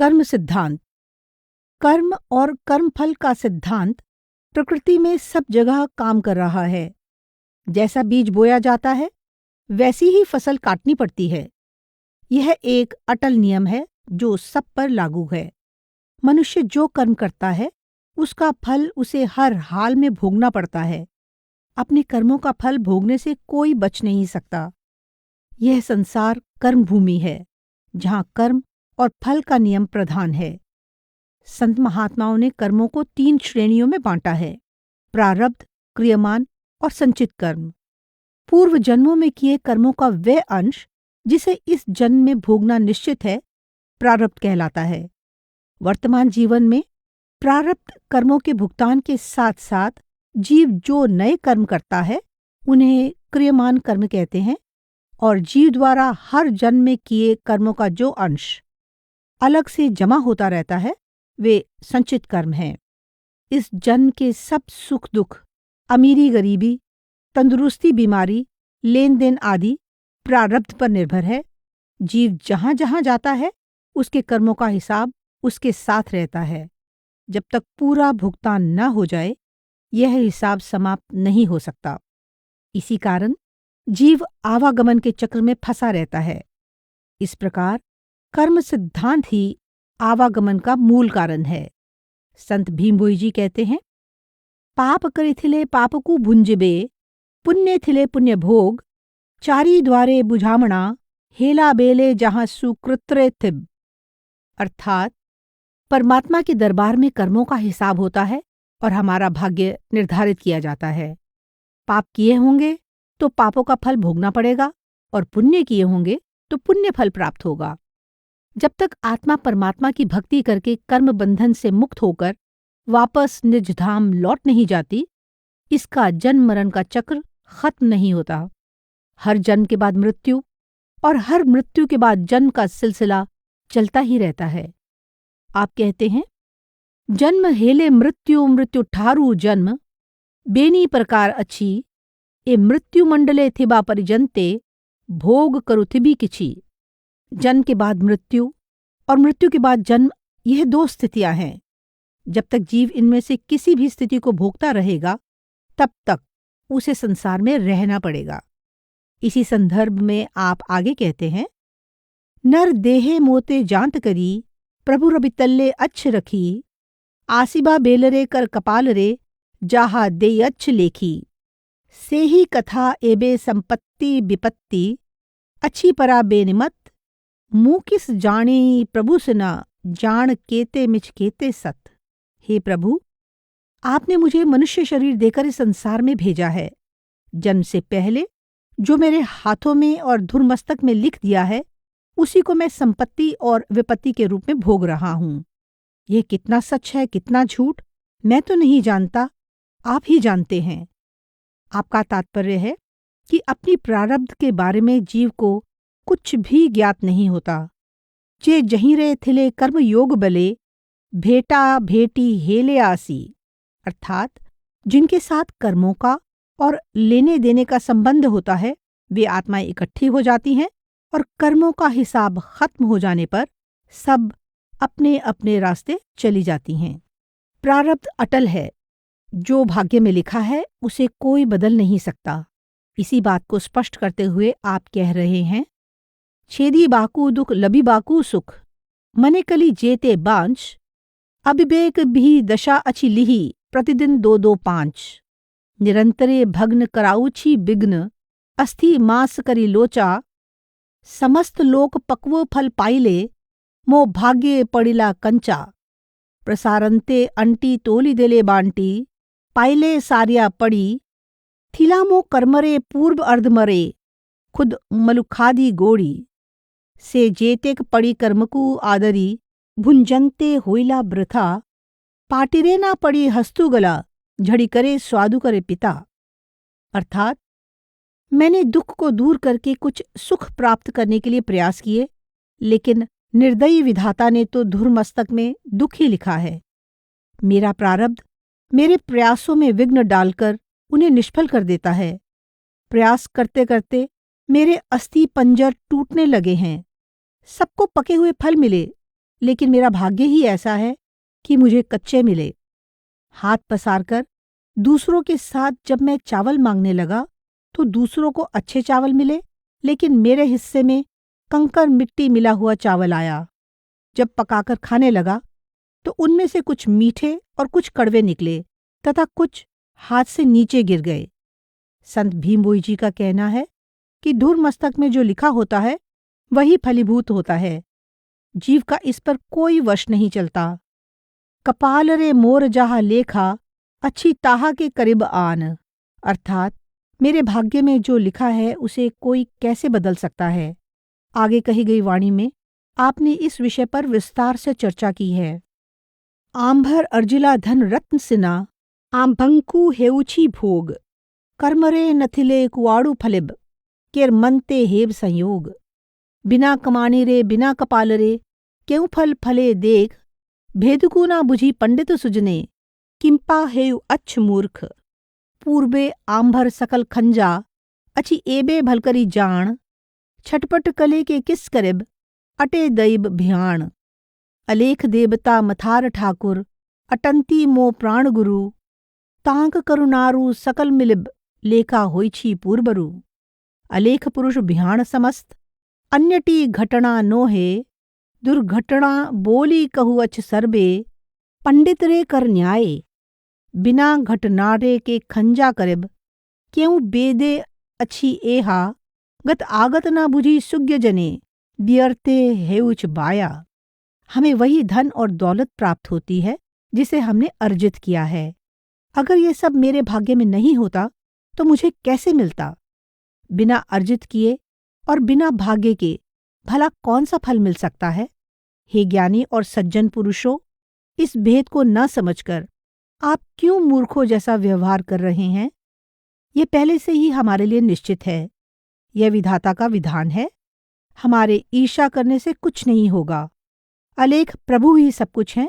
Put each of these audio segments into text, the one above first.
कर्म सिद्धांत। कर्म और कर्मफल का सिद्धांत प्रकृति में सब जगह काम कर रहा है। जैसा बीज बोया जाता है वैसी ही फसल काटनी पड़ती है। यह एक अटल नियम है जो सब पर लागू है। मनुष्य जो कर्म करता है उसका फल उसे हर हाल में भोगना पड़ता है। अपने कर्मों का फल भोगने से कोई बच नहीं सकता। यह संसार कर्म भूमि है जहाँ कर्म और फल का नियम प्रधान है। संत महात्माओं ने कर्मों को 3 श्रेणियों में बांटा है: प्रारब्ध, क्रियमान और संचित कर्म। पूर्व जन्मों में किए कर्मों का वह अंश जिसे इस जन्म में भोगना निश्चित है प्रारब्ध कहलाता है। वर्तमान जीवन में प्रारब्ध कर्मों के भुगतान के साथ साथ जीव जो नए कर्म करता है उन्हें क्रियमान कर्म कहते हैं, और जीव द्वारा हर जन्म में किए कर्मों का जो अंश अलग से जमा होता रहता है वे संचित कर्म हैं। इस जन्म के सब सुख दुख, अमीरी गरीबी, तंदुरुस्ती बीमारी, लेन देन आदि प्रारब्ध पर निर्भर है। जीव जहाँ जहाँ जाता है उसके कर्मों का हिसाब उसके साथ रहता है। जब तक पूरा भुगतान न हो जाए यह हिसाब समाप्त नहीं हो सकता। इसी कारण जीव आवागमन के चक्र में फंसा रहता है। इस प्रकार कर्म सिद्धांत ही आवागमन का मूल कारण है। संत भीमभोई जी कहते हैं, पाप करिथिले पापकू भुंजिबे, पुण्य थिले पुण्य भोग, चारी द्वारे बुझामणा, हेला बेले जहां सुकृत्रे थिब। अर्थात परमात्मा के दरबार में कर्मों का हिसाब होता है और हमारा भाग्य निर्धारित किया जाता है। पाप किए होंगे तो पापों का फल भोगना पड़ेगा और पुण्य किए होंगे तो पुण्य फल प्राप्त होगा। जब तक आत्मा परमात्मा की भक्ति करके कर्म बंधन से मुक्त होकर वापस निज धाम लौट नहीं जाती, इसका जन्म मरण का चक्र खत्म नहीं होता। हर जन्म के बाद मृत्यु और हर मृत्यु के बाद जन्म का सिलसिला चलता ही रहता है। आप कहते हैं, जन्म हेले मृत्यु मृत्यु ठारू जन्म, बेनी प्रकार अच्छी, ए मृत्यु मंडले थिबा परिजनते, भोग करुथिबी किछि। जन्म के बाद मृत्यु और मृत्यु के बाद जन्म, यह 2 स्थितियां हैं। जब तक जीव इनमें से किसी भी स्थिति को भोगता रहेगा तब तक उसे संसार में रहना पड़ेगा। इसी संदर्भ में आप आगे कहते हैं, नर देहे मोते जांत करी, प्रभु रबितल्ले अच्छ रखी, आसिबा बेलरे कर कपाल रे, जाहा दे अच्छ लेखी। से ही कथा एबे संपत्ति विपत्ति, अच्छी परा बेनिमत, मुँह किस जाने प्रभु सुना, जान केते मिच केते सत। हे प्रभु, आपने मुझे मनुष्य शरीर देकर इस संसार में भेजा है। जन्म से पहले जो मेरे हाथों में और धुरमस्तक में लिख दिया है उसी को मैं संपत्ति और विपत्ति के रूप में भोग रहा हूँ। यह कितना सच है कितना झूठ मैं तो नहीं जानता, आप ही जानते हैं। आपका तात्पर्य है कि अपनी प्रारब्ध के बारे में जीव को कुछ भी ज्ञात नहीं होता। जे जहीं रे थिले कर्म योग बले, भेटा भेटी हेले आसी। अर्थात जिनके साथ कर्मों का और लेने देने का संबंध होता है वे आत्माएं इकट्ठी हो जाती हैं और कर्मों का हिसाब खत्म हो जाने पर सब अपने अपने रास्ते चली जाती हैं। प्रारब्ध अटल है। जो भाग्य में लिखा है उसे कोई बदल नहीं सकता। इसी बात को स्पष्ट करते हुए आप कह रहे हैं, छेदी बाकू दुख लबी बाकू सुख, मने कली जेते बांच, अविवेक भी दशा अच्छी लिही, प्रतिदिन 2-2-5। निरंतरे भग्न कराऊछी बिघ्न, अस्थि मास करी लोचा, समस्त लोक पक्वो फल पाइले, मो भाग्ये पड़िला कंचा। प्रसारंते अंटी तोली देले बांटी, पाइले सारिया पड़ी, थिला मो कर्मरे पूर्व अर्धमरे, खुद मलुखादी गोड़ी। से जेतेक पड़ी कर्मकू आदरी, भुंजनते होइला वृथा, पाटिरे ना पड़ी हस्तुगला, झड़ी करे स्वादु करे पिता। अर्थात मैंने दुख को दूर करके कुछ सुख प्राप्त करने के लिए प्रयास किए, लेकिन निर्दयी विधाता ने तो धुरमस्तक में दुख ही लिखा है। मेरा प्रारब्ध मेरे प्रयासों में विघ्न डालकर उन्हें निष्फल कर देता है। प्रयास करते करते मेरे अस्थि पंजर टूटने लगे हैं। सबको पके हुए फल मिले लेकिन मेरा भाग्य ही ऐसा है कि मुझे कच्चे मिले। हाथ पसारकर दूसरों के साथ जब मैं चावल मांगने लगा तो दूसरों को अच्छे चावल मिले, लेकिन मेरे हिस्से में कंकर मिट्टी मिला हुआ चावल आया। जब पकाकर खाने लगा तो उनमें से कुछ मीठे और कुछ कड़वे निकले तथा कुछ हाथ से नीचे गिर गए। संत भीमभोई जी का कहना है कि धुर मस्तक में जो लिखा होता है वही फलीभूत होता है। जीव का इस पर कोई वश नहीं चलता। कपाल रे मोर जहा लेखा, अच्छी ताहा के करीब आन, अर्थात मेरे भाग्य में जो लिखा है उसे कोई कैसे बदल सकता है। आगे कही गई वाणी में आपने इस विषय पर विस्तार से चर्चा की है। आंभर अर्जिला धन रत्न सिना, आंभंकु हेउछी भोग, कर्मरे नथिले कुआड़ू फलिब, केर मनते हेब संयोग। बिना कमाने रे बिना कपाल रे, क्यों फल फले देख, भेदकू ना बुझी पंडित सुजने, किंपा हेयु अच्छ मूर्ख। पूर्वे आंभर सकल खंजा, अच्छी एबे भलकरी जान, छटपट कले के किस करिब, अटे दैब भियाण। अलेख देवता मथार ठाकुर, अटंती मो प्राण गुरु, तांक करुणारु सकल मिलिब, लेखा होइछी पूर्वरु। अलेख पुरुष भियाण समस्त, अन्यटी घटना नोहे, दुर्घटना बोली कहु अछ सर्बे, पंडित रे कर न्याय। बिना घटनारे के खंजा करिब, क्यों बेदे अच्छी एहा, गत आगत ना बुझी सुज्ञ जने, बियरते हेउच बाया। हमें वही धन और दौलत प्राप्त होती है जिसे हमने अर्जित किया है। अगर ये सब मेरे भाग्य में नहीं होता तो मुझे कैसे मिलता? बिना अर्जित किए और बिना भाग्य के भला कौन सा फल मिल सकता है? हे ज्ञानी और सज्जन पुरुषों, इस भेद को न समझकर आप क्यों मूर्खों जैसा व्यवहार कर रहे हैं? ये पहले से ही हमारे लिए निश्चित है। यह विधाता का विधान है। हमारे ईर्ष्या करने से कुछ नहीं होगा। अलेख प्रभु ही सब कुछ हैं,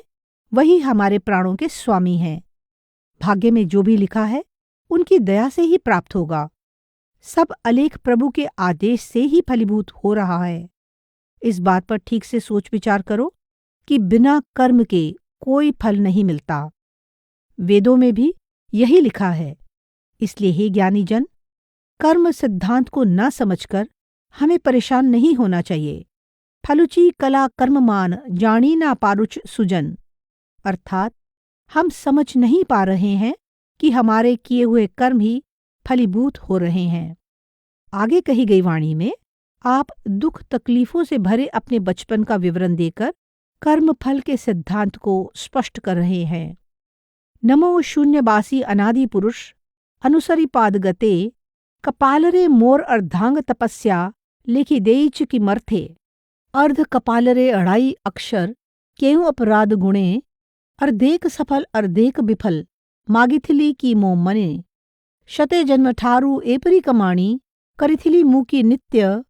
वही हमारे प्राणों के स्वामी हैं। भाग्य में जो भी लिखा है उनकी दया से ही प्राप्त होगा। सब अलेख प्रभु के आदेश से ही फलीभूत हो रहा है। इस बात पर ठीक से सोच विचार करो कि बिना कर्म के कोई फल नहीं मिलता। वेदों में भी यही लिखा है। इसलिए हे ज्ञानी जन, कर्म सिद्धांत को न समझकर हमें परेशान नहीं होना चाहिए। फलुची कला कर्ममान, जानी ना पारुच सुजन, अर्थात हम समझ नहीं पा रहे हैं कि हमारे किए हुए कर्म ही फलीभूत हो रहे हैं। आगे कही गई वाणी में आप दुख तकलीफों से भरे अपने बचपन का विवरण देकर कर्म फल के सिद्धांत को स्पष्ट कर रहे हैं। नमो शून्यवासी अनादि पुरुष, अनुसरी पादगते, कपालरे मोर अर्धांग तपस्या, लेखि देइच की मर्थे। अर्ध कपालरे अढ़ाई अक्षर, केउ अपराध गुणे, अर्धेक सफल अर्धेक विफल, मागिथिली की मो मने। शते जन्म ठारू एपरी कमाणी, करिथिली मुकी नित्य,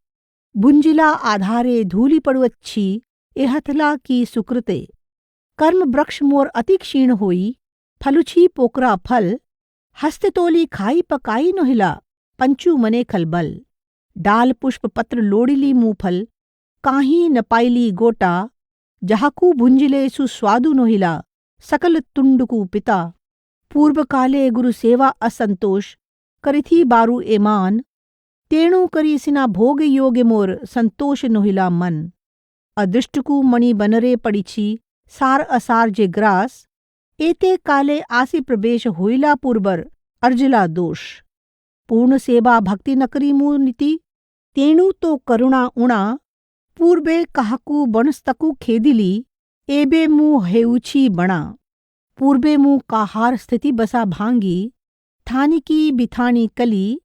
भुंजिला आधारे धूलि पड़ु अच्छी, एहथला की सुकृते। कर्म वृक्ष मोर अति क्षीण होई, फलुछी पोकरा फल, हस्ततोली खाई पकाई नोहिला, पंचू मने खलबल। डाल पुष्प पत्र लोड़िली मुँह फल, काहीं न पाइली गोटा, जहाकू भुंजिले सुस्वादु नोहिला, सकल तुंडकू पिता। पूर्व काले गुरु सेवा असंतोष, करिथी बारू एमान, तेणु करी सिना भोग योग्य मोर, संतोष नोहिला मन। अदृष्टकू मणि बनरे पड़िछी, सार असार जे ग्रास, एते काले आसी प्रवेश होइला पूर्वर, अर्जिला दोष। पूर्ण सेवा भक्ति नकरी मुँह नीति, तेणु तो करुणा उणा, पूर्वे कहाकू बनस्तकू खेदिली, एबे मुँह हेउछी बणा। पूर्वे मुँह काहार स्थिति बसा भांगी, थानी की बिथानी कली,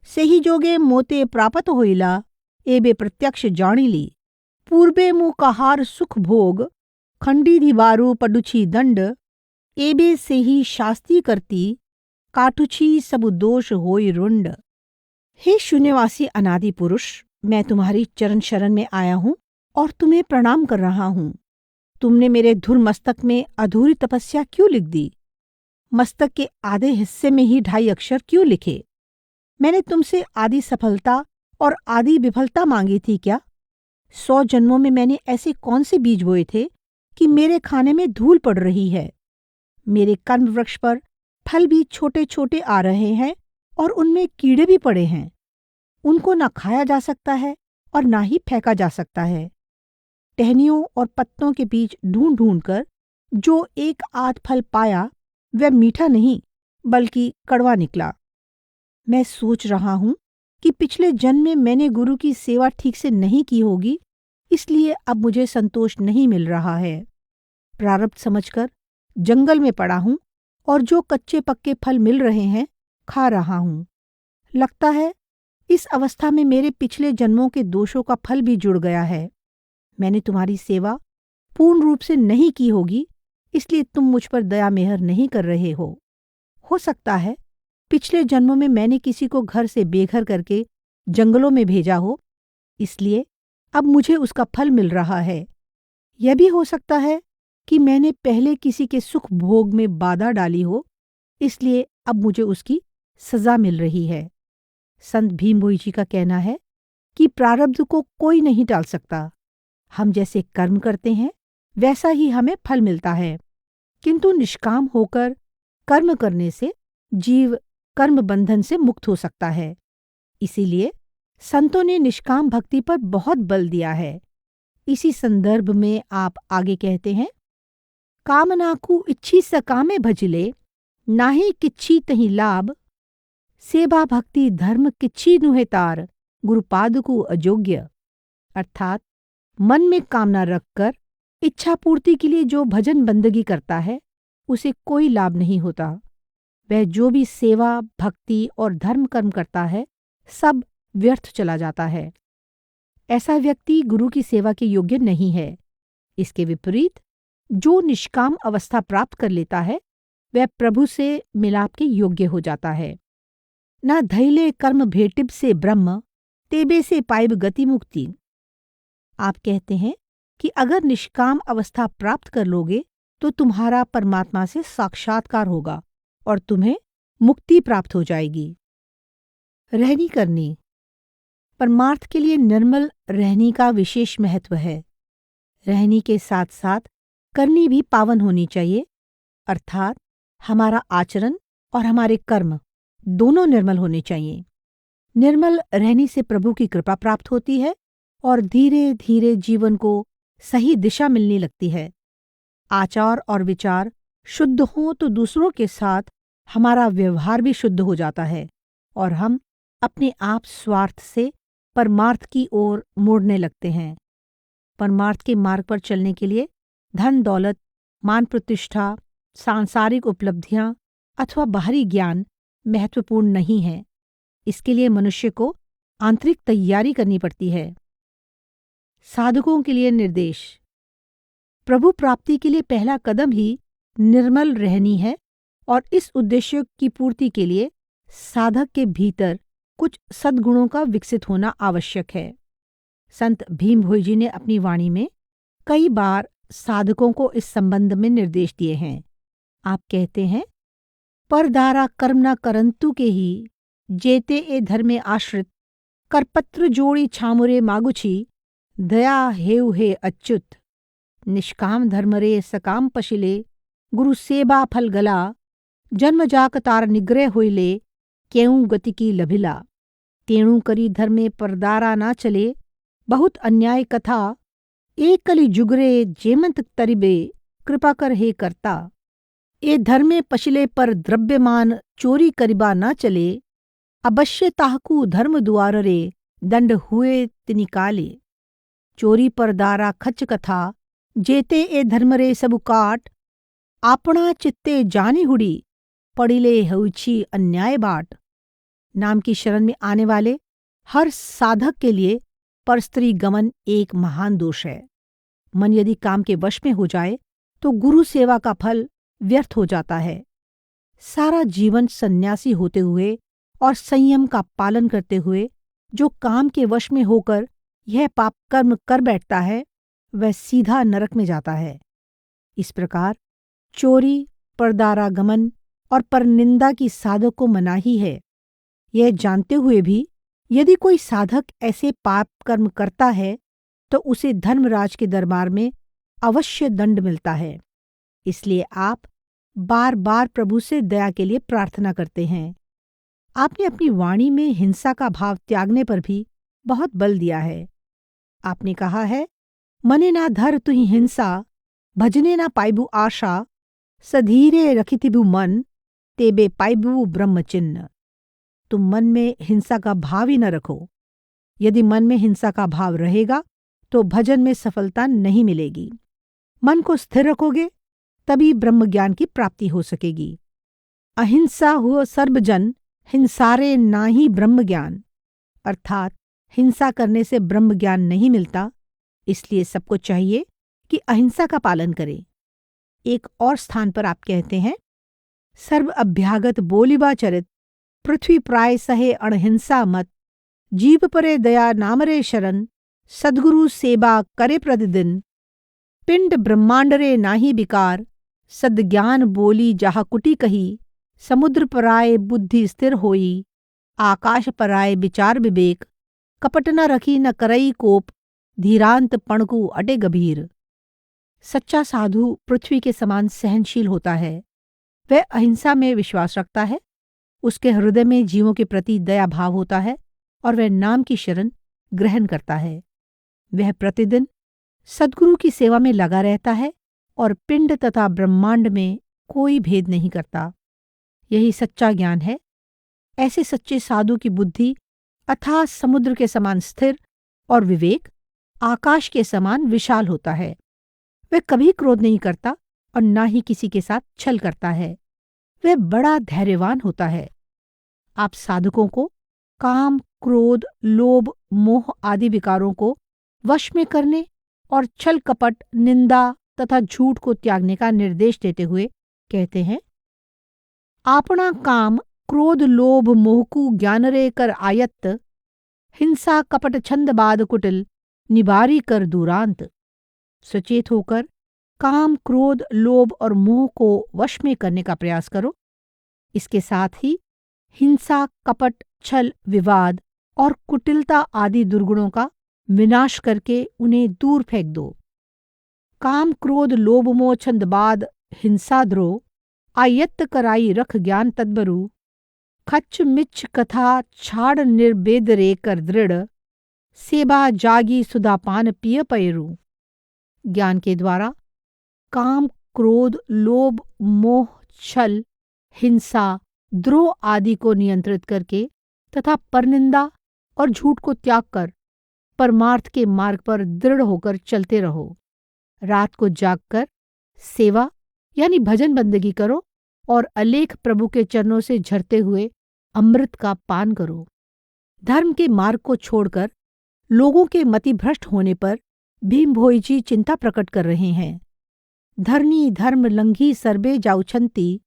सेही जोगे मोते प्राप्त होइला, एबे प्रत्यक्ष जानिली। पूर्वे मुँह काहार सुख भोग, खंडी धिबारू पडुछी दंड, एबे से ही शास्ति करती, काटुछी सब दोष होई रुंड। हे शून्यवासी अनादि पुरुष, मैं तुम्हारी चरण शरण में आया हूँ और तुम्हें प्रणाम कर रहा हूँ। तुमने मेरे धुर मस्तक में अधूरी तपस्या क्यों लिख दी? मस्तक के आधे हिस्से में ही 2.5 अक्षर क्यों लिखे? मैंने तुमसे आदि सफलता और आदि विफलता मांगी थी क्या? 100 जन्मों में मैंने ऐसे कौन से बीज बोए थे कि मेरे खाने में धूल पड़ रही है। मेरे कर्म वृक्ष पर फल भी छोटे छोटे आ रहे हैं और उनमें कीड़े भी पड़े हैं। उनको ना खाया जा सकता है और ना ही फेंका जा सकता है। टहनियों और पत्तों के बीच ढूंढ ढूंढ कर जो एक आध फल पाया वह मीठा नहीं बल्कि कड़वा निकला। मैं सोच रहा हूं कि पिछले जन्म में मैंने गुरु की सेवा ठीक से नहीं की होगी, इसलिए अब मुझे संतोष नहीं मिल रहा है। प्रारब्ध समझकर जंगल में पड़ा हूं और जो कच्चे पक्के फल मिल रहे हैं खा रहा हूं। लगता है इस अवस्था में मेरे पिछले जन्मों के दोषों का फल भी जुड़ गया है। मैंने तुम्हारी सेवा पूर्ण रूप से नहीं की होगी, इसलिए तुम मुझ पर दया मेहर नहीं कर रहे हो। सकता है पिछले जन्मों में मैंने किसी को घर से बेघर करके जंगलों में भेजा हो, इसलिए अब मुझे उसका फल मिल रहा है। यह भी हो सकता है कि मैंने पहले किसी के सुख भोग में बाधा डाली हो, इसलिए अब मुझे उसकी सजा मिल रही है। संत भीम भोई जी का कहना है कि प्रारब्ध को कोई नहीं टाल सकता। हम जैसे कर्म करते हैं वैसा ही हमें फल मिलता है, किंतु निष्काम होकर कर्म करने से जीव कर्म बंधन से मुक्त हो सकता है। इसीलिए संतों ने निष्काम भक्ति पर बहुत बल दिया है। इसी संदर्भ में आप आगे कहते हैं, कामनाकु इच्छी सकामे भजले, नाही किच्छी तही लाभ, सेवा भक्ति धर्म किच्छी नुहे तार, गुरुपाद को अयोग्य। अर्थात मन में कामना रखकर इच्छा पूर्ति के लिए जो भजन बंदगी करता है उसे कोई लाभ नहीं होता। वह जो भी सेवा भक्ति और धर्म कर्म करता है सब व्यर्थ चला जाता है। ऐसा व्यक्ति गुरु की सेवा के योग्य नहीं है। इसके विपरीत जो निष्काम अवस्था प्राप्त कर लेता है वह प्रभु से मिलाप के योग्य हो जाता है। न धैले कर्म भेटिब से ब्रह्म, तेबे से पाइब गति मुक्ति। आप कहते हैं कि अगर निष्काम अवस्था प्राप्त कर लोगे तो तुम्हारा परमात्मा से साक्षात्कार होगा और तुम्हें मुक्ति प्राप्त हो जाएगी। रहनी करनी। परमार्थ के लिए निर्मल रहनी का विशेष महत्व है। रहनी के साथ साथ करनी भी पावन होनी चाहिए, अर्थात हमारा आचरण और हमारे कर्म दोनों निर्मल होने चाहिए। निर्मल रहनी से प्रभु की कृपा प्राप्त होती है और धीरे धीरे जीवन को सही दिशा मिलने लगती है। आचार और विचार शुद्ध हों तो दूसरों के साथ हमारा व्यवहार भी शुद्ध हो जाता है और हम अपने आप स्वार्थ से परमार्थ की ओर मुड़ने लगते हैं। परमार्थ के मार्ग पर चलने के लिए धन दौलत, मान प्रतिष्ठा, सांसारिक उपलब्धियां अथवा बाहरी ज्ञान महत्वपूर्ण नहीं है। इसके लिए मनुष्य को आंतरिक तैयारी करनी पड़ती है। साधकों के लिए निर्देश। प्रभु प्राप्ति के लिए पहला कदम ही निर्मल रहनी है और इस उद्देश्य की पूर्ति के लिए साधक के भीतर कुछ सद्गुणों का विकसित होना आवश्यक है। संत भीम भोई जी ने अपनी वाणी में कई बार साधकों को इस संबंध में निर्देश दिए हैं। आप कहते हैं, परदारा कर्म न करंतु के ही, जेते ए धर्मे आश्रित, करपत्र जोड़ी छामुरे मागुछी, दया हेउ हे अच्युत। निष्काम धर्म रे सकाम पशिले, गुरु सेवा फल गला, जन्म जाक तार निग्रह होइले, केऊं गति की लभिला। तेणु करी धर्मे परदारा ना चले, बहुत अन्याय कथा, एक कली जुगरे जेमंत तरिबे, कृपा कर हे करता। ए धर्मे पशिले पर द्रव्यमान चोरी करिबा ना चले, अवश्य ताहकू धर्म दुआर रे, दंड हुए तिनिकाले। चोरी पर दारा खच कथा, जेते ए धर्म रे सबु काट, आपणा चित्ते जानी हुड़ी, पड़िले हउछी अन्याय बाट। नाम की शरण में आने वाले हर साधक के लिए परस्त्री गमन एक महान दोष है। मन यदि काम के वश में हो जाए तो गुरु सेवा का फल व्यर्थ हो जाता है। सारा जीवन सन्यासी होते हुए और संयम का पालन करते हुए जो काम के वश में होकर यह पाप कर्म कर बैठता है वह सीधा नरक में जाता है। इस प्रकार चोरी, परदारागमन और परनिंदा की साधक को मनाही है। यह जानते हुए भी यदि कोई साधक ऐसे पाप कर्म करता है तो उसे धर्मराज के दरबार में अवश्य दंड मिलता है। इसलिए आप बार बार प्रभु से दया के लिए प्रार्थना करते हैं। आपने अपनी वाणी में हिंसा का भाव त्यागने पर भी बहुत बल दिया है। आपने कहा है, मने ना धर तुही हिंसा, भजने ना पाइबू आशा, सधीरे रखितिबु मन, तेबे पाइबू ब्रह्म चिन्ह। तुम मन में हिंसा का भाव ही न रखो। यदि मन में हिंसा का भाव रहेगा तो भजन में सफलता नहीं मिलेगी। मन को स्थिर रखोगे तभी ब्रह्म ज्ञान की प्राप्ति हो सकेगी। अहिंसा हुआ सर्वजन, हिंसारे नाही ब्रह्म ज्ञान। अर्थात हिंसा करने से ब्रह्म ज्ञान नहीं मिलता, इसलिए सबको चाहिए कि अहिंसा का पालन करें। एक और स्थान पर आप कहते हैं, सर्व अभ्यागत बोलिबा चरित, पृथ्वी प्राय सहे अणहिंसा मत, जीव परे दया नामरे शरण, सद्गुरु सेवा करे प्रतिदिन, पिंड ब्रह्मांड रे नाही बिकार, सद्ज्ञान बोली जाहा कुटी कही, समुद्र पराय बुद्धि स्थिर होई, आकाश पराय विचार विवेक, कपट न रखी न करई कोप, धीरांत पणकु अटे गंभीर। सच्चा साधु पृथ्वी के समान सहनशील होता है। वह अहिंसा में विश्वास रखता है, उसके हृदय में जीवों के प्रति दया भाव होता है और वह नाम की शरण ग्रहण करता है। वह प्रतिदिन सद्गुरु की सेवा में लगा रहता है और पिंड तथा ब्रह्मांड में कोई भेद नहीं करता। यही सच्चा ज्ञान है। ऐसे सच्चे साधु की बुद्धि अथाह समुद्र के समान स्थिर और विवेक आकाश के समान विशाल होता है। वह कभी क्रोध नहीं करता और न ही किसी के साथ छल करता है। वह बड़ा धैर्यवान होता है। आप साधकों को काम, क्रोध, लोभ, मोह आदि विकारों को वश में करने और छल कपट, निंदा तथा झूठ को त्यागने का निर्देश देते हुए कहते हैं, आपना काम, क्रोध, लोभ, मोहकू ज्ञानरे कर आयत्त, हिंसा कपट छंद बाद कुटिल, निबारी कर दूरांत। सचेत होकर काम, क्रोध, लोभ और मोह को वश में करने का प्रयास करो। इसके साथ ही हिंसा, कपट, छल, विवाद और कुटिलता आदि दुर्गुणों का विनाश करके उन्हें दूर फेंक दो। काम, क्रोध, लोभ, मोह छंद बाद हिंसा द्रोह, आयत्त कराई रख ज्ञान तद्बरु, खच्च मिच्छ कथा छाड़ निर्वेद रे कर दृढ़, सेवा जागी सुधापान पिय पैरू। ज्ञान के द्वारा काम, क्रोध, लोभ, मोह, छल, हिंसा, द्रोह आदि को नियंत्रित करके तथा परनिंदा और झूठ को त्याग कर परमार्थ के मार्ग पर दृढ़ होकर चलते रहो। रात को जागकर सेवा यानी भजन बंदगी करो और अलेख प्रभु के चरणों से झरते हुए अमृत का पान करो। धर्म के मार्ग को छोड़कर लोगों के मतिभ्रष्ट होने पर भीम भोई जी चिंता प्रकट कर रहे हैं। धरनी धर्म लंघी सर्बे जाउछंती,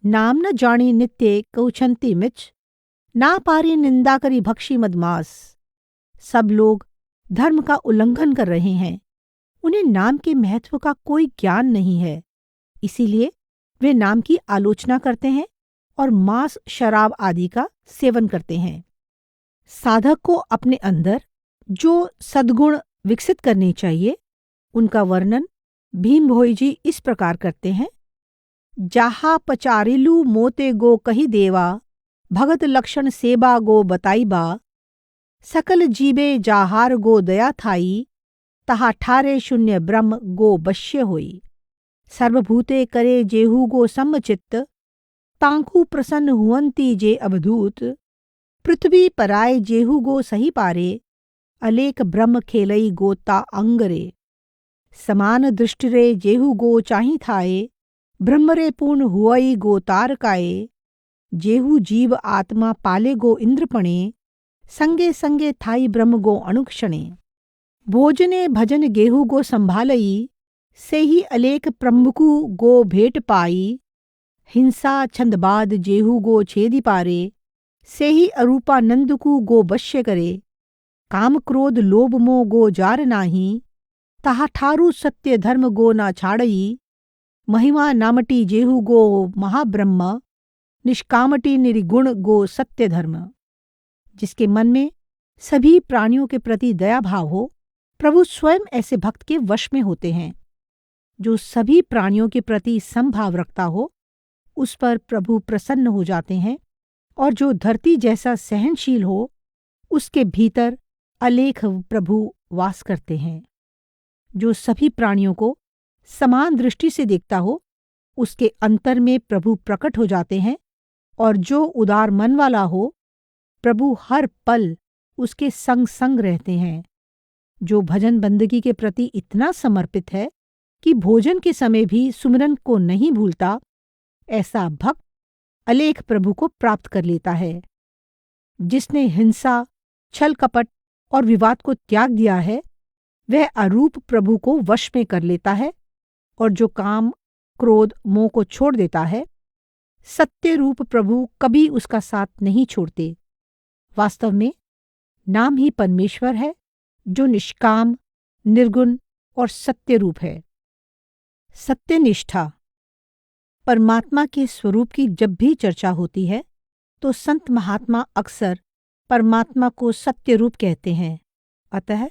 नाम न जानी नित्य कउछंती मिच, ना पारी निंदा करी भक्षी मदमास। सब लोग धर्म का उल्लंघन कर रहे हैं। उन्हें नाम के महत्व का कोई ज्ञान नहीं है, इसीलिए वे नाम की आलोचना करते हैं और मांस, शराब आदि का सेवन करते हैं। साधक को अपने अंदर जो सद्गुण विकसित करने चाहिए, उनका वर्णन भीम भोई जी इस प्रकार करते हैं। जाहा पचारिलू मोते गो कही देवा, भगत लक्षण सेबा गो बताईबा, सकल जीवे जाहार गो दया थाई, तहा ठारे शून्य ब्रह्म गो बश्य होई। सर्वभूते करे जेहू गो सम्मचित्त, तांकू प्रसन्न हुअंती जे अवधूत, पृथ्वी पराय जेहू गो सही पारे, अलेख ब्रह्म खेलई गोता अंगरे। समान दृष्टिरे जेहू गो चाही थाए, ब्रह्मरे पूर्ण हुआई गो तारकाए, जेहू जीव आत्मा पाले गो इंद्रपणे, संगे संगे थाई ब्रह्म गो अणुक्षणे। भोजने भजन गेहू गो संभालई, से ही अलेख प्रमुखु गो भेट पाई, हिंसा छंदबाद जेहू गो छेदी पारे, से ही अरूपानंदकु गो बश्य करे। काम क्रोध लोभ मोह गो जार नाही, तहा ठारू सत्य धर्म गो ना छाड़ई। महिमा नामटी जेहू गो महाब्रह्म, निष्कामटी निर्गुण गो सत्य धर्म। जिसके मन में सभी प्राणियों के प्रति दया भाव हो, प्रभु स्वयं ऐसे भक्त के वश में होते हैं। जो सभी प्राणियों के प्रति समभाव रखता हो, उस पर प्रभु प्रसन्न हो जाते हैं, और जो धरती जैसा सहनशील हो, उसके भीतर अलेख प्रभु वास करते हैं। जो सभी प्राणियों को समान दृष्टि से देखता हो, उसके अंतर में प्रभु प्रकट हो जाते हैं, और जो उदार मन वाला हो, प्रभु हर पल उसके संग संग रहते हैं। जो भजन बंदगी के प्रति इतना समर्पित है कि भोजन के समय भी सुमिरन को नहीं भूलता, ऐसा भक्त अलेख प्रभु को प्राप्त कर लेता है। जिसने हिंसा, छल कपट और विवाद को त्याग दिया है, वह अरूप प्रभु को वश में कर लेता है, और जो काम, क्रोध, मोह को छोड़ देता है, सत्य रूप प्रभु कभी उसका साथ नहीं छोड़ते। वास्तव में नाम ही परमेश्वर है, जो निष्काम, निर्गुण और सत्य रूप है। सत्यनिष्ठा। परमात्मा के स्वरूप की जब भी चर्चा होती है, तो संत महात्मा अक्सर परमात्मा को सत्य रूप कहते हैं। अतः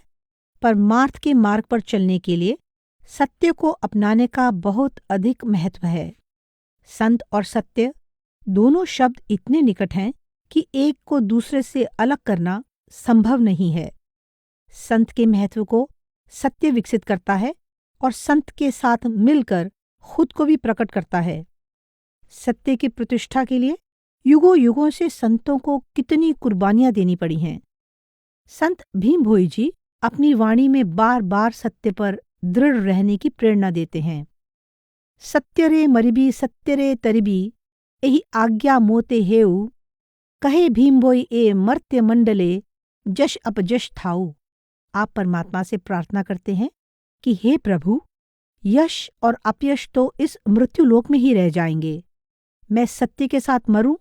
परमार्थ के मार्ग पर चलने के लिए सत्य को अपनाने का बहुत अधिक महत्व है। संत और सत्य दोनों शब्द इतने निकट हैं कि एक को दूसरे से अलग करना संभव नहीं है। संत के महत्व को सत्य विकसित करता है और संत के साथ मिलकर खुद को भी प्रकट करता है। सत्य की प्रतिष्ठा के लिए युगों युगों से संतों को कितनी कुर्बानियां देनी पड़ी हैं। संत भीम भोई जी अपनी वाणी में बार बार सत्य पर दृढ़ रहने की प्रेरणा देते हैं। सत्य रे मरिबी सत्य रे तरिबी यही आज्ञा मोते हेऊ, कहे भीम भोई ए मर्त्य मंडले जश अपजश थाऊ। आप परमात्मा से प्रार्थना करते हैं कि हे प्रभु, यश और अपयश तो इस मृत्युलोक में ही रह जाएंगे। मैं सत्य के साथ मरूं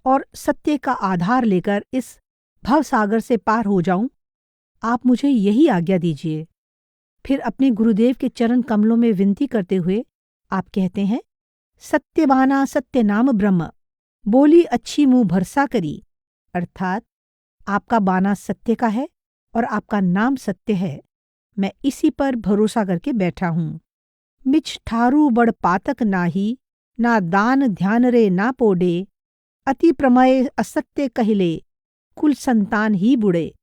और सत्य का आधार लेकर इस भवसागर से पार हो जाऊं। आप मुझे यही आज्ञा दीजिए। फिर अपने गुरुदेव के चरण कमलों में विनती करते हुए आप कहते हैं, सत्यबाना सत्य नाम ब्रह्म, बोली अच्छी मुंह भरसा करी। अर्थात आपका बाना सत्य का है और आपका नाम सत्य है। मैं इसी पर भरोसा करके बैठा हूँ। मिछ ठारू बड़ पातक नाही, ना दान ध्यान रे ना पोडे, अति प्रमय असत्य कहले, कुल संतान ही बुड़े।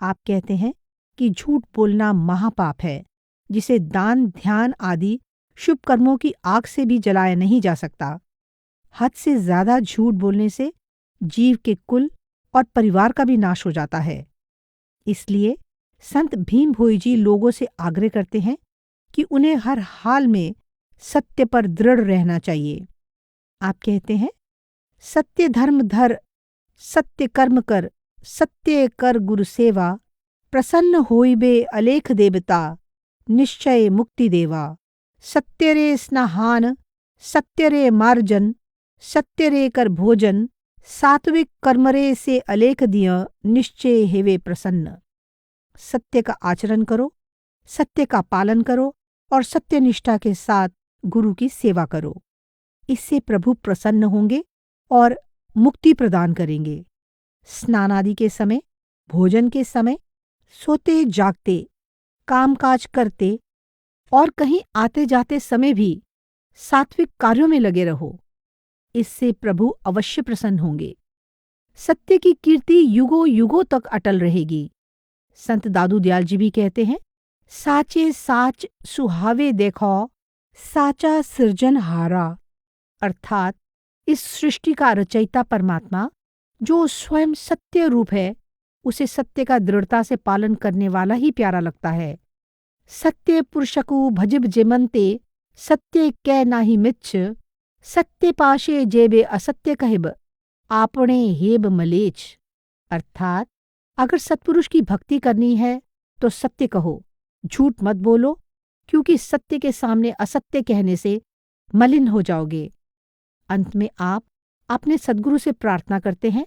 आप कहते हैं कि झूठ बोलना महापाप है, जिसे दान ध्यान आदि शुभ कर्मों की आग से भी जलाया नहीं जा सकता। हद से ज्यादा झूठ बोलने से जीव के कुल और परिवार का भी नाश हो जाता है। इसलिए संत भीम भोई जी लोगों से आग्रह करते हैं कि उन्हें हर हाल में सत्य पर दृढ़ रहना चाहिए। आप कहते हैं, सत्य धर्म धर, सत्य कर्म कर, सत्य कर गुरु सेवा, प्रसन्न होइबे अलेख देवता, निश्चय मुक्ति देवा। सत्य रे स्नाहान, सत्य रे मार्जन, सत्य रे कर भोजन, सात्विक कर्मरे से अलेख दिय, निश्चय हेवे प्रसन्न। सत्य का आचरण करो, सत्य का पालन करो और सत्यनिष्ठा के साथ गुरु की सेवा करो। इससे प्रभु प्रसन्न होंगे और मुक्ति प्रदान करेंगे। स्नान आदि के समय, भोजन के समय, सोते जागते, कामकाज करते और कहीं आते जाते समय भी सात्विक कार्यों में लगे रहो। इससे प्रभु अवश्य प्रसन्न होंगे। सत्य की कीर्ति युगों युगों तक अटल रहेगी। संत दादू दयाल जी भी कहते हैं, साचे साच सुहावे देखो, साचा सृजनहारा। अर्थात इस सृष्टि का रचयिता परमात्मा, जो स्वयं सत्य रूप है, उसे सत्य का दृढ़ता से पालन करने वाला ही प्यारा लगता है। सत्य पुरुषकु भजिब जेमंते, सत्य कै नाही मिच्छ, सत्य पाशे जेबे असत्य कहिब, आपणे हेब मलेच। अर्थात अगर सत्पुरुष की भक्ति करनी है तो सत्य कहो, झूठ मत बोलो, क्योंकि सत्य के सामने असत्य कहने से मलिन हो जाओगे। अंत में आप अपने सद्गुरु से प्रार्थना करते हैं,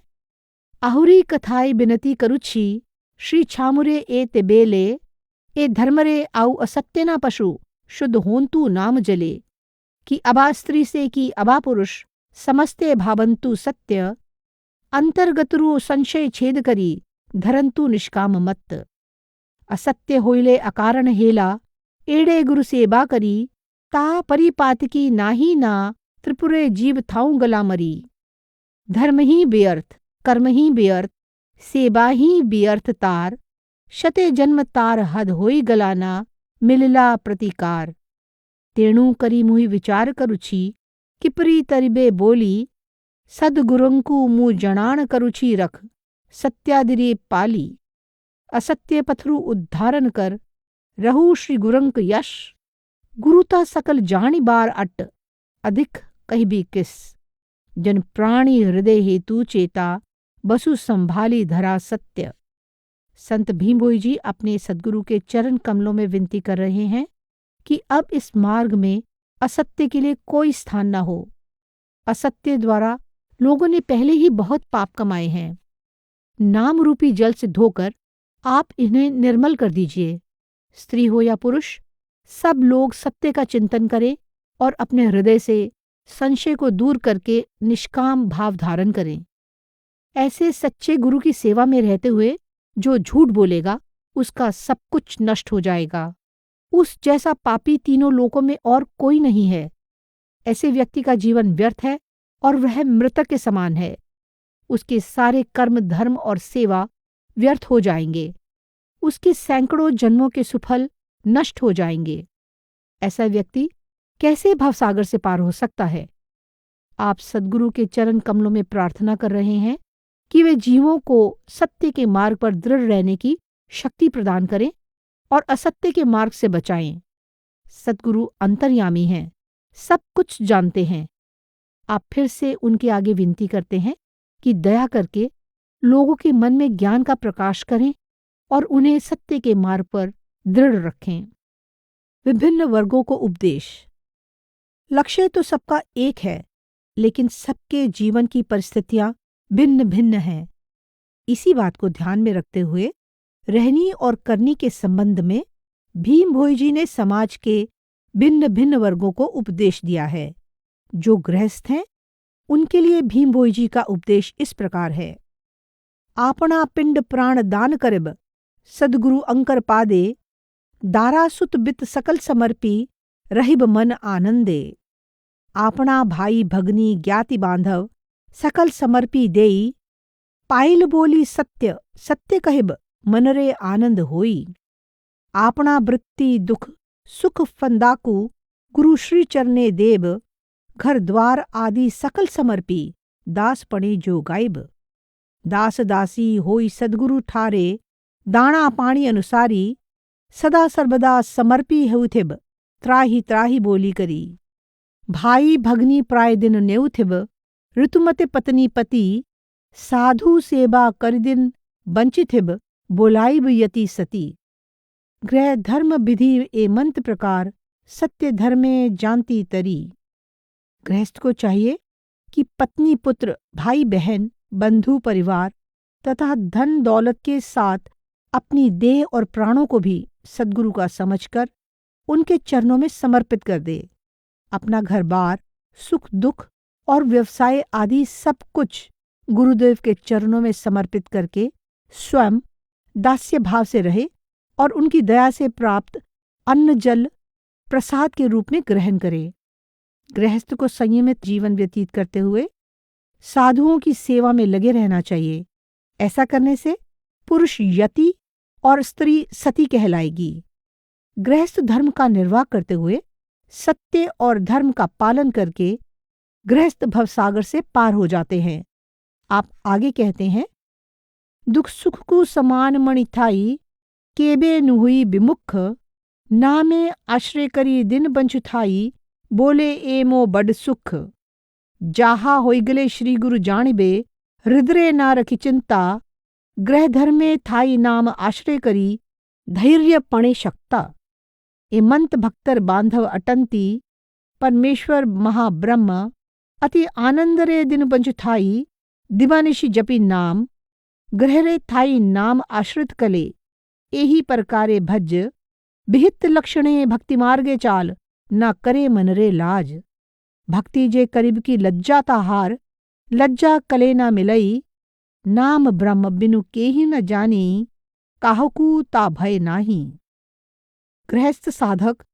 आहुरी कथाई बिनती करुछि, श्री छामुरे ए तेबेले, ए धर्मरे आउ असत्य ना पशु, शुद्ध होंतु नाम जले, कि अबा स्त्री से कि अबा पुरुष, समस्ते भावंतु सत्य, अंतर्गतरु संशय छेद करी, धरंतु निष्काम मत। असत्य होइले अकारण हेला, एड़े गुरु सेवा करी, ता परिपातकी नाही ना त्रिपुरे जीव थाऊं गला मरी। धर्म ही बेअर्थ, कर्म ही बेअर्थ, सेवा ही बेअर्थ तार, शते जन्म तार हद होई गलाना मिलला प्रतिकार। तेणु करी मुहि विचार करुछि, किपरी तरिबे बोली, सदगुरुंकु मुँह जणान करुछि रख, सत्यादिरे पाली। असत्य पथरु उद्धारण कर, रहु श्री गुरंक यश, गुरुता सकल जानी बार अट, अधिक कहिबी किस। जन प्राणी हृदय हेतु चेता, बसु संभाली धरा सत्य। संत भीम भोई जी अपने सद्गुरु के चरण कमलों में विनती कर रहे हैं कि अब इस मार्ग में असत्य के लिए कोई स्थान न हो। असत्य द्वारा लोगों ने पहले ही बहुत पाप कमाए हैं। नाम रूपी जल से धोकर आप इन्हें निर्मल कर दीजिए। स्त्री हो या पुरुष, सब लोग सत्य का चिंतन करें और अपने हृदय से संशय को दूर करके निष्काम भाव धारण करें। ऐसे सच्चे गुरु की सेवा में रहते हुए जो झूठ बोलेगा, उसका सब कुछ नष्ट हो जाएगा। उस जैसा पापी तीनों लोकों में और कोई नहीं है। ऐसे व्यक्ति का जीवन व्यर्थ है और वह मृतक के समान है। उसके सारे कर्म, धर्म और सेवा व्यर्थ हो जाएंगे। उसके सैकड़ों जन्मों के सुफल नष्ट हो जाएंगे। ऐसा व्यक्ति कैसे भवसागर से पार हो सकता है? आप सद्गुरु के चरण कमलों में प्रार्थना कर रहे हैं कि वे जीवों को सत्य के मार्ग पर दृढ़ रहने की शक्ति प्रदान करें और असत्य के मार्ग से बचाएं। सद्गुरु अंतर्यामी हैं, सब कुछ जानते हैं। आप फिर से उनके आगे विनती करते हैं कि दया करके लोगों के मन में ज्ञान का प्रकाश करें और उन्हें सत्य के मार्ग पर दृढ़ रखें। विभिन्न वर्गों को उपदेश। लक्ष्य तो सबका एक है, लेकिन सबके जीवन की परिस्थितियां भिन्न भिन्न हैं। इसी बात को ध्यान में रखते हुए रहनी और करनी के संबंध में भीम भोई जी ने समाज के भिन्न भिन्न वर्गों को उपदेश दिया है। जो गृहस्थ हैं, उनके लिए भीम भोई जी का उपदेश इस प्रकार है। आपना पिंड प्राण दान करिब, सदगुरु अंकर पादे, दारा सुत बित सकल समर्पी, रहिब मन आनंदे। आपना भाई भगनी ज्ञाति बांधव, सकल समर्पी देई, पाइल बोली सत्य, सत्य कहिब, मनरे आनंद होई। आपना वृत्ति दुख सुख फंदाकु, गुरु श्री चरणे देव, घर द्वार आदि सकल समर्पी, दास पणे जो गायब। दास दासी होई सदगुरु ठारे, दाना पाणी अनुसारी, सदा सर्वदा समर्पी हेउथिब, त्राही त्राही बोली करी। भाई भगनी प्राय दिन नेउथिब, ऋतुमते पत्नी पति, साधु सेवा कर दिन बंचिथिब, बोलाइब यति सती। गृह धर्म विधि एमंत प्रकार, सत्य धर्मे जानती तरी। गृहस्थ को चाहिए कि पत्नी पुत्र भाई बहन बंधु परिवार तथा धन दौलत के साथ अपनी देह और प्राणों को भी सद्गुरु का समझकर उनके चरणों में समर्पित कर दे। अपना घर बार, सुख दुख और व्यवसाय आदि सब कुछ गुरुदेव के चरणों में समर्पित करके स्वयं दास्य भाव से रहे और उनकी दया से प्राप्त अन्न जल प्रसाद के रूप में ग्रहण करे। गृहस्थ को संयमित जीवन व्यतीत करते हुए साधुओं की सेवा में लगे रहना चाहिए। ऐसा करने से पुरुष यति और स्त्री सती कहलाएगी। गृहस्थ धर्म का निर्वाह करते हुए सत्य और धर्म का पालन करके गृहस्थ भवसागर से पार हो जाते हैं। आप आगे कहते हैं, दुख सुख को समान मणिथाई, केबे नुहुई विमुख, नामे आश्रय करी दिन बंचुथाई, बोले एमो बड सुख। जाहा होइगले श्री गुरु जानिबे, हृदय ना रखी चिंता, गृह धर्मे थाई नाम आश्रय करी, धैर्य पणे शक्ता। एमंत भक्तर बांधव अटंती, परमेश्वर महाब्रह्म, अति आनंद रे दिन पंचुथाई, दिवानिशी जपी नाम, गृह रे थाई नाम आश्रित कले, एही प्रकारे भज, विहित लक्षणे भक्ति मार्गे चाल, ना करे मन रे लाज। भक्ति जे करीब की लज्जा ताहार, लज्जा कले ना मिलई, नाम ब्रह्म बिनु केही न जानी, काहकू ता भय नाही। गृहस्थ साधक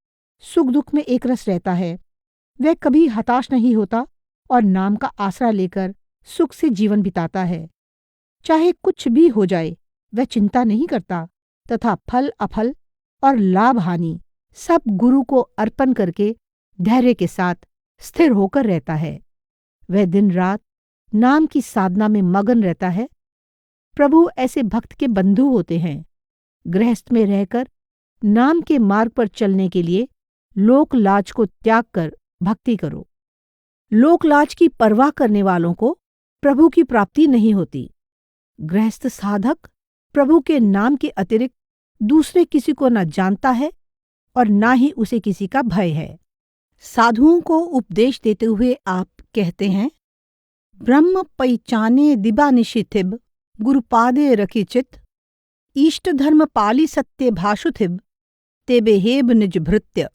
सुख दुख में एक रस रहता है। वह कभी हताश नहीं होता और नाम का आसरा लेकर सुख से जीवन बिताता है। चाहे कुछ भी हो जाए वह चिंता नहीं करता तथा फल अफल और लाभ हानि सब गुरु को अर्पण करके धैर्य के साथ स्थिर होकर रहता है। वह दिन रात नाम की साधना में मगन रहता है। प्रभु ऐसे भक्त के बंधु होते हैं। गृहस्थ में रहकर नाम के मार्ग पर चलने के लिए लोक लाज को त्याग कर भक्ति करो। लोक लाज की परवाह करने वालों को प्रभु की प्राप्ति नहीं होती। गृहस्थ साधक प्रभु के नाम के अतिरिक्त दूसरे किसी को न जानता है और न ही उसे किसी का भय है। साधुओं को उपदेश देते हुए आप कहते हैं, ब्रह्म पैचाने दिबा निशिथिब गुरुपादे रखी चित, इष्ट धर्म पाली सत्य भाषुथिब तेबे हेब निज भृत्य,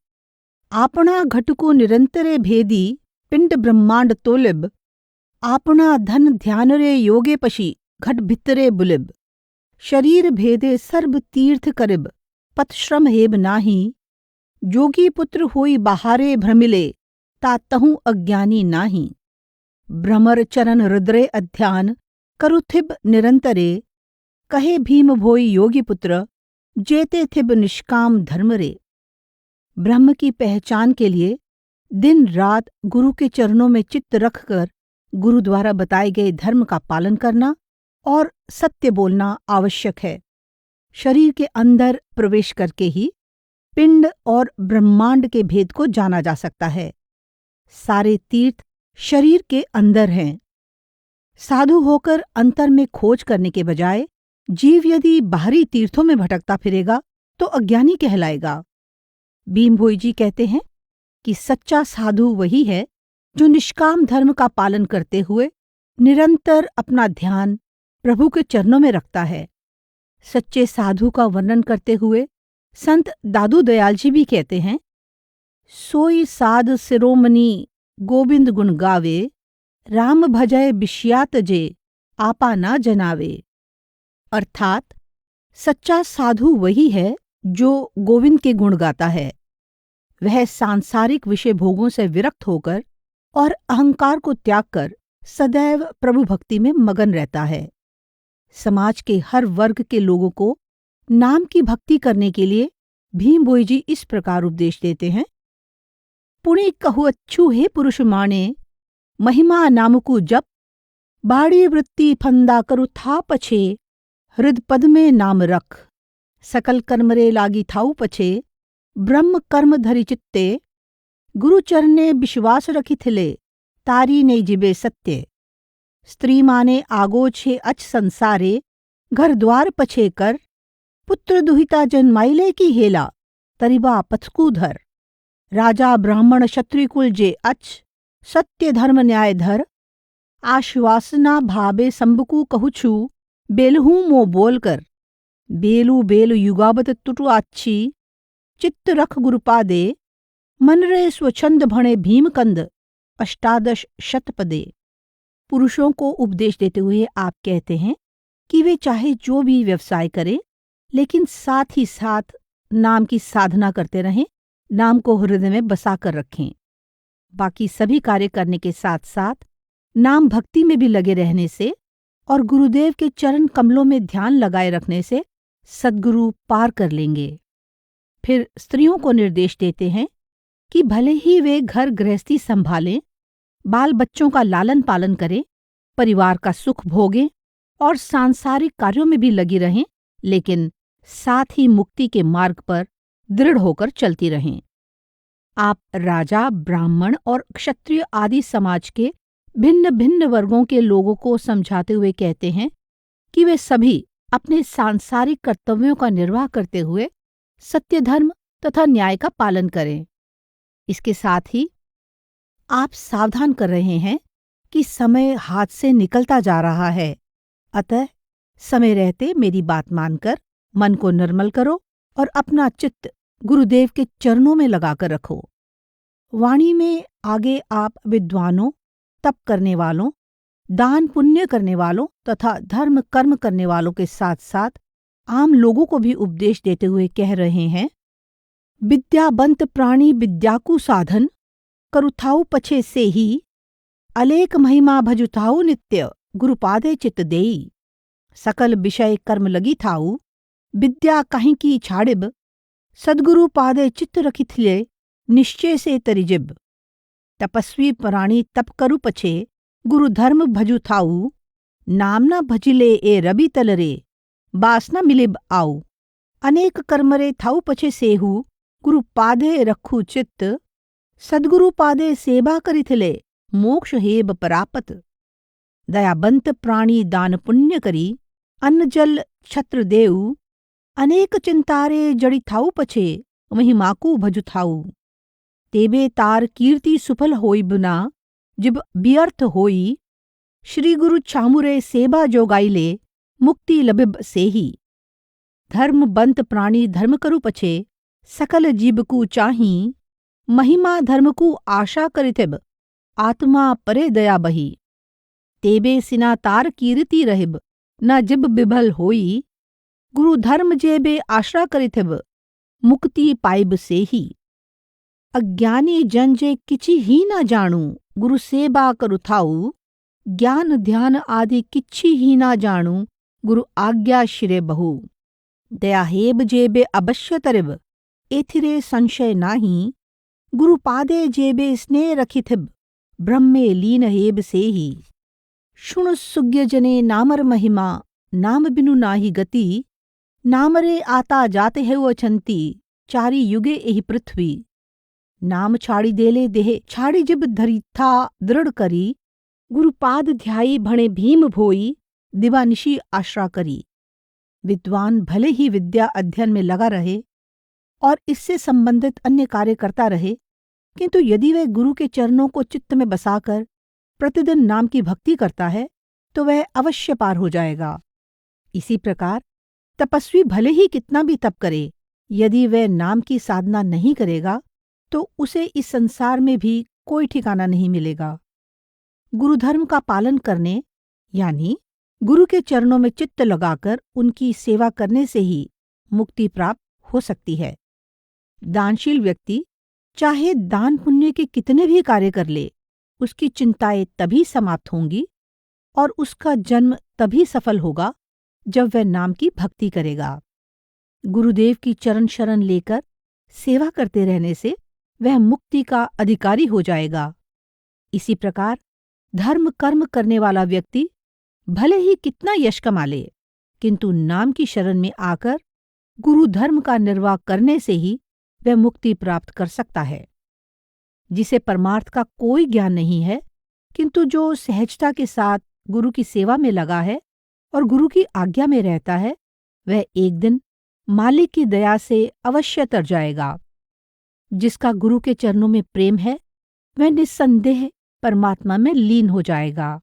आपना घटको निरंतरे भेदी पिंड ब्रह्मांड तोलिब, आपना धन ध्यान रे योगे पशी घट भितरे बुलिब, शरीर भेदे सर्ब तीर्थ करिब पथ श्रम हेब नाही, जोगी पुत्र होई बाहारे भ्रमिले तातहु अज्ञानी नाही, भ्रमर चरण हृदय अध्यान करुथिब निरंतरे, कहे भीम भोई योगी पुत्र जेते थिब निष्काम धर्म रे। ब्रह्म की पहचान के लिए दिन रात गुरु के चरणों में चित्त रखकर गुरु द्वारा बताए गए धर्म का पालन करना और सत्य बोलना आवश्यक है। शरीर के अंदर प्रवेश करके ही पिंड और ब्रह्मांड के भेद को जाना जा सकता है। सारे तीर्थ शरीर के अंदर हैं। साधु होकर अंतर में खोज करने के बजाय जीव यदि बाहरी तीर्थों में भटकता फिरेगा तो अज्ञानी कहलाएगा। भीम भोई जी कहते हैं कि सच्चा साधु वही है जो निष्काम धर्म का पालन करते हुए निरंतर अपना ध्यान प्रभु के चरणों में रखता है। सच्चे साधु का वर्णन करते हुए संत दादू दयाल जी भी कहते हैं, सोई साध शिरोमणि गोविंद गुण गावे, राम भजय बिष्यात जे आपा ना जनावे। अर्थात सच्चा साधु वही है जो गोविंद के गुण गाता है। वह सांसारिक विषय भोगों से विरक्त होकर और अहंकार को त्याग कर सदैव प्रभु भक्ति में मगन रहता है। समाज के हर वर्ग के लोगों को नाम की भक्ति करने के लिए भीम भोई जी इस प्रकार उपदेश देते हैं, पुणे कहु अच्छू हे पुरुष माने, महिमा नामकु जप, बाड़ी वृत्ति फंदा करु था पछे, हृद पद में नाम रख, सकल कर्म रे लागी थाऊ पछे, ब्रह्म कर्म धरि चित्ते, गुरु चरणे विश्वास रखी थिले, तारी नहीं जिबे सत्य। स्त्री माने आगो छे अच संसारे, घर द्वार पछे कर, पुत्र दुहिता जन्माइले की हेला, तरिबा पथकू धर। राजा ब्राह्मण क्षत्रिय कुल जे अच, सत्य धर्म न्याय धर, आश्वासना भाबे संबकू कहूछु, बेलहू मो बोलकर, बेलू बेलु युगाबत तुटु आच्छी, चित्त रख गुरुपादे, मन रे स्वच्छंद भणे भीमकंद, अष्टादश शतपदे। पुरुषों को उपदेश देते हुए आप कहते हैं कि वे चाहे जो भी व्यवसाय करें, लेकिन साथ ही साथ नाम की साधना करते रहें, नाम को हृदय में बसा कर रखें। बाकी सभी कार्य करने के साथ साथ नाम भक्ति में भी लगे रहने से और गुरुदेव के चरण कमलों में ध्यान लगाए रखने से सद्गुरु पार कर लेंगे। फिर स्त्रियों को निर्देश देते हैं कि भले ही वे घर गृहस्थी संभालें, बाल बच्चों का लालन पालन करें, परिवार का सुख भोगें और सांसारिक कार्यों में भी लगी रहें, लेकिन साथ ही मुक्ति के मार्ग पर दृढ़ होकर चलती रहें। आप राजा, ब्राह्मण और क्षत्रिय आदि समाज के भिन्न भिन्न वर्गों के लोगों को समझाते हुए कहते हैं कि वे सभी अपने सांसारिक कर्तव्यों का निर्वाह करते हुए सत्य धर्म तथा न्याय का पालन करें। इसके साथ ही आप सावधान कर रहे हैं कि समय हाथ से निकलता जा रहा है, अतः समय रहते मेरी बात मानकर मन को निर्मल करो और अपना चित्त गुरुदेव के चरणों में लगाकर रखो। वाणी में आगे आप विद्वानों, तप करने वालों, दान पुण्य करने वालों तथा धर्म कर्म करने वालों के साथ साथ आम लोगों को भी उपदेश देते हुए कह रहे हैं, विद्याबंत प्राणी विद्याकु साधन, करुथाऊ पछे से ही, अलेक महिमा भजुथाऊ नित्य, गुरुपादे चित देई। सकल विषय कर्म लगी थाऊ, विद्या कहीं की छाड़िब, सदगुरु पादे चित्त रखिथिले, निश्चय से तरिजिब। तपस्वी प्राणी तप करु पछे, गुरु धर्म भजु थाऊ, नाम न भजिले ए रवि तलरे, बास न मिलिब आऊ। अनेक कर्मरे थाऊ पछे सेहू, गुरु पादे रखु चित्त, सदगुरु पादे सेवा करिथिले, मोक्ष हेब परापत। दयाबंत प्राणी दान पुण्य करी, अन्न जल छत्र देऊ, अनेक चिंतारे जड़ी थाऊ पछे, वही माकू भजु थाऊ। तेबे तार कीर्ति सुफल होई बिना, जिब व्यर्थ होई, श्री गुरु छामुरे सेवा जोगाइले, मुक्ति लबिब सेही। धर्म बंत प्राणी धर्म करु पछे, सकल जीव कु चाही, महिमा धर्म कु आशा करिथिब, आत्मा परे दया बही। तेबे सिना तार कीर्ति रहिब, न जिब बिभल होई, गुरु धर्म जेबे आशा करिथिब, मुक्ति पाइब सेही। अज्ञानी जन जे किछि ही न जानू, गुरु सेवा करु थाऊ, ज्ञान ध्यान आदि किछि ही न जानू, गुरु आज्ञा शिरे बहु। दया हेब जेबे अवश्य तरिब, एथिरे संशय नाही, गुरु पादे जेबे स्नेह रखिथिब, ब्रह्मे लीन हेब सेही। शुण सुज्ञ जने नामर महिमा, नाम बिनु नाही गति, नामरे आता जाते है अछंती, चारी युगे एहि पृथ्वी। नाम छाड़ी देले देह छाड़ी जिब धरी था दृढ़ करी, गुरु पाद ध्याई भणे भीम भोई, दिवानिशी आश्रा करी। विद्वान भले ही विद्या अध्ययन में लगा रहे और इससे संबंधित अन्य कार्य करता रहे, किंतु यदि वह गुरु के चरणों को चित्त में बसाकर प्रतिदिन नाम की भक्ति करता है, तो वह अवश्य पार हो जाएगा। इसी प्रकार तपस्वी भले ही कितना भी तप करे, यदि वह नाम की साधना नहीं करेगा, तो उसे इस संसार में भी कोई ठिकाना नहीं मिलेगा। गुरु धर्म का पालन करने यानी गुरु के चरणों में चित्त लगाकर उनकी सेवा करने से ही मुक्ति प्राप्त हो सकती है। दानशील व्यक्ति चाहे दान पुण्य के कितने भी कार्य कर ले, उसकी चिंताएं तभी समाप्त होंगी और उसका जन्म तभी सफल होगा जब वह नाम की भक्ति करेगा। गुरुदेव की चरण शरण लेकर सेवा करते रहने से वह मुक्ति का अधिकारी हो जाएगा। इसी प्रकार धर्म कर्म करने वाला व्यक्ति भले ही कितना यश कमा ले, किंतु नाम की शरण में आकर गुरु धर्म का निर्वाह करने से ही वह मुक्ति प्राप्त कर सकता है। जिसे परमार्थ का कोई ज्ञान नहीं है, किंतु जो सहजता के साथ गुरु की सेवा में लगा है और गुरु की आज्ञा में रहता है, वह एक दिन मालिक की दया से अवश्य तर जाएगा। जिसका गुरु के चरणों में प्रेम है, वह निस्संदेह परमात्मा में लीन हो जाएगा।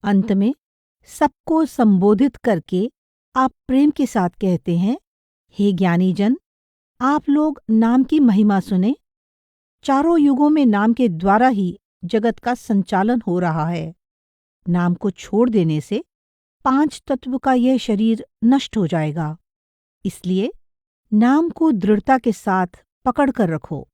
अंत में सबको संबोधित करके आप प्रेम के साथ कहते हैं, हे ज्ञानी जन, आप लोग नाम की महिमा सुने। चारों युगों में नाम के द्वारा ही जगत का संचालन हो रहा है। नाम को छोड़ देने से 5 तत्व का यह शरीर नष्ट हो जाएगा। इसलिए नाम को दृढ़ता के साथ पकड़ कर रखो।